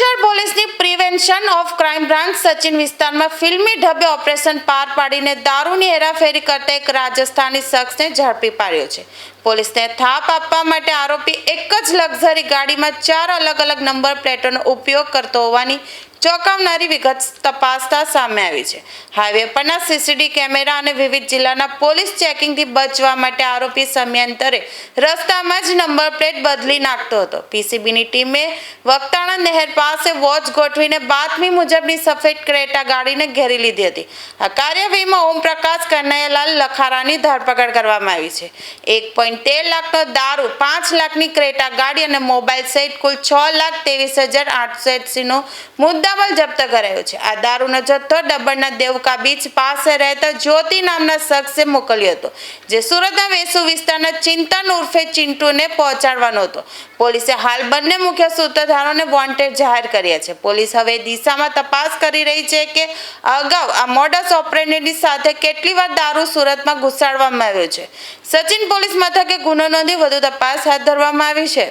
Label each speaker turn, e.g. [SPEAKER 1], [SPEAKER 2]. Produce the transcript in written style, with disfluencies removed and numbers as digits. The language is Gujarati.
[SPEAKER 1] શહેર પોલીસની prevention of crime branch Sachin વિસ્તારમાં ફિલ્મી ઢબે ઓપરેશન પાર પાડીને દારૂની હેરાફેરી કરતા એક રાજસ્થાની શખ્સને ઝડપી પાડ્યો છે. પોલીસને થાપ આપવા માટે આરોપી એક જ લક્ઝરી ગાડીમાં 4 અલગ અલગ નંબર પ્લેટોનો ઉપયોગ કરતો હોવાની ચોંકાવનારી વિગત તપાસતા સામે આવી છે. હાઈવે પરના સીસીટીવી કેમેરા અને વિવિધ જિલ્લાના પોલીસ ચેકિંગથી બચવા માટે આરોપી સમયાંતરે રસ્તામાં જ નંબર પ્લેટ બદલી નાખતો હતો. પીસીબીની ટીમે વક્તાણા નહેર પાસે વોચ ગોઠવીને બાતમી મુજબની સફેદ ક્રેટા ગાડીને ઘેરી લીધી હતી. આ કાર્યવાહીમાં ઓમપ્રકાશ કનૈયાલાલ લખારાની ધરપકડ કરવામાં આવી છે. 1.13 લાખનો દારૂ, 5 લાખની ક્રેટા ગાડી અને મોબાઈલ સહિત કુલ 6,23,880 નો મુદ્દામાલ જપ્ત કરાયો છે. આ દારૂનો જથ્થો ડબ્બરના દેવકા બીચ પાસે રહેતા જ્યોતિ નામના શખ્સે મોકલ્યો હતો, જે સુરતના વેસુ વિસ્તારના ચિંતન ઉર્ફે ચિંટુને પહોંચાડવાનો હતો. પોલીસે હાલ બંને મુખ્ય સૂત્રધારોને વોન્ટેડ જાહેર કર્યા છે. પોલીસ હવે દિશામાં તપાસ કરી રહી છે કે અગાઉ આ મોડસ ઓપરેન્ડીની સાથે કેટલી વાર દારૂ સુરતમાં ઘુસાડવામાં આવ્યો છે. સચિન પોલીસ મથકે ગુનો નોંધી વધુ તપાસ હાથ ધરવામાં આવી છે.